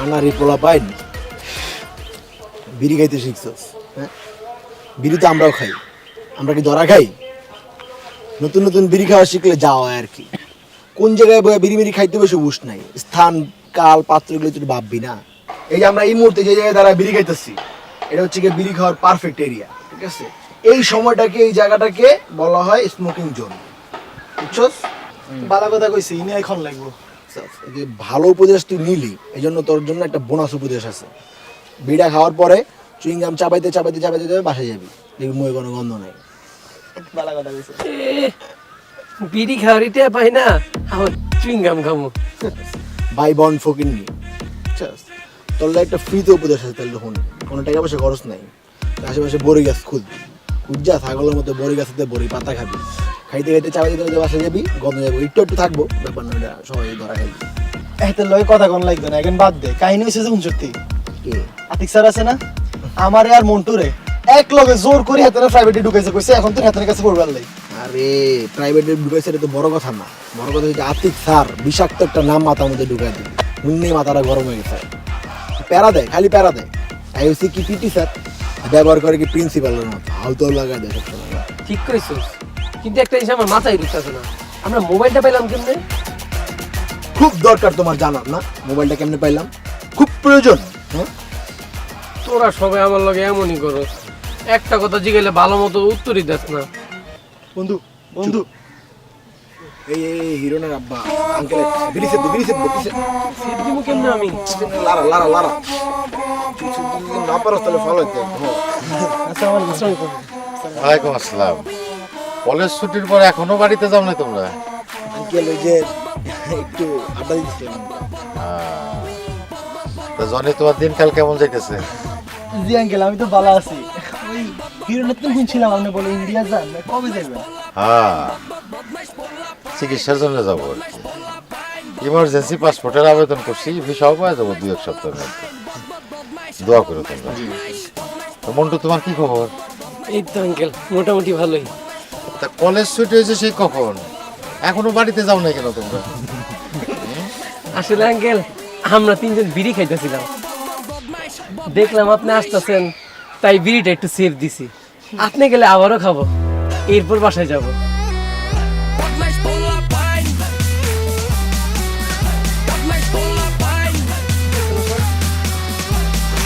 আনারি পোলা পাইন বিড়ি খাইতে শিখছস, হ্যাঁ? বিড়ি তো আমরাও খাই, আমরা কি ধরা খাই? নতুন নতুন বিড়ি খাওয়া শিখলে যাওয়া আর কি। কোন জায়গায় বয়ে বিড়ি মিড়ি খাইতে বসে বুঝ নাই, স্থান কাল পাত্রগুলো তুই ভাববি না। এই যে আমরা এই মুহূর্তে যে জায়গায় দ্বারা বিড়ি খাইতেছি, এটা হচ্ছে কি বিড়ি খাওয়ার পারফেক্ট এরিয়া, ঠিক আছে? এই সময়টাকে, এই জায়গাটাকে বলা হয় স্মোকিং জোন, বুঝছস? ভালো কথা কইছি, ইনি এখন লাগবো। এই যে ভালো উপদেশ তুই নিলি, এই জন্য তোর জন্য একটা বোনাস উপদেশ আছে। বিড়া খাওয়ার পরে চুইংগাম চাবাইতে চাবাইতে চাবাইতে যাবে, বাসায় যাবি, দেখবি মুখে কোনো গন্ধ নাই। ভালো কথা কইছি। বিড়ি খাওয়ারিতে পাই না, আমার চুইংগাম খামো। ভাই বন ফকিননি, বুঝছস? তোর লাগে একটা ফ্রিতে উপদেশ আছে, তাহলে শুন। কোনো টাকা পয়সা খরচ নাই, আশেপাশে বড়ি গাছ খুঁজবি, খুঁজা ছাগলের মতো বড়ি গাছেতে বড়ি পাতা খাবি, খাইতে খাইতে চাবাইতে চাবাইতে বাসায় যাবি, গন্ধ যাবো, একটু একটু থাকবো, ব্যাপার না, এটা সবাই ধরা খাইবি। এতে লয় কথা কোন লাগবে না, এখন বাদ দে। কাহিনী হইছে যে সত্যি কে? আতিক স্যার আছে না, আমারে আর মন্টুরে এক লগে জোর করে হাতের প্রাইভেটে ঢুকাইছে, কইছে এখন তো হাতের কাছে পড়বার লাই। আরে প্রাইভেটে ঢুকাইছে, এটা তো বড় কথা না। বড় কথা হচ্ছে আতিক স্যার বিষাক্ত একটা নাম মাথার মধ্যে ঢুকাই দিবি, মুন্নি মাথাটা গরম হয়ে গেছে। প্যারা দেয়, খালি প্যারা দেয়। আই হচ্ছে কি পিটি স্যার, ব্যবহার করে কি প্রিন্সিপালের মতো হাউতো লাগাই দেয় সবসময়। ঠিক কইছিস, কিন্তু একটা জিনিস আমার মাথায় ঢুকতেছে না, আমরা মোবাইলটা পেলাম কেমনে? খুব দরকার তোমার জানার না, মোবাইলটা কেমনে পাইলাম, খুব প্রয়োজন। হ্যাঁ, তোরা সবাই আমার লগে এমনই করো, একটা কথা জিগাইলে ভালো মতো উত্তরই দেস না। বন্ধু বন্ধু এই এই হিরোনের আব্বা আঙ্কেল বিরিসে সেট দিব কেমনে আমি? লারা লারা লারা না পারো তাহলে ফলো হইতে। আসসালামু আলাইকুম। ওয়ালাইকুম আসসালাম। কলেজ ছুটির পর এখনো বাড়িতে যাও না তোমরা? আঙ্কেল ওই যে একটু আড্ডা দিচ্ছিলাম। তা জনি, তোমার দিনকাল কেমন যাইতেছে? জি আঙ্কেল, আমি তো ভালো আছি। ওই হিরোনের তো শুনছিলাম আপনি বলে ইন্ডিয়া যান, কবে যাবেন? হ্যাঁ, চিকিৎসার জন্য যাবো আর কি। ইমার্জেন্সি পাসপোর্টের আবেদন করছি, ভিসাও পাওয়া যাবো 2-1 সপ্তাহের মধ্যে। দোয়া করো তোমরা। তো মন্টু, তোমার কি খবর? এই তো আঙ্কেল মোটামুটি ভালোই। তা কলেজ ছুটি হয়েছে সেই কখন, এখনো বাড়িতে যাও না কেন তোমরা? আসলে আঙ্কেল আমরা 3 জন বিড়ি খাইতেছিলাম, দেখলাম আপনি আসতেছেন, তাই বিড়িটা একটু সেভ দিছি। আপনি গেলে আবারও খাবো, এরপর বাসায় যাবো।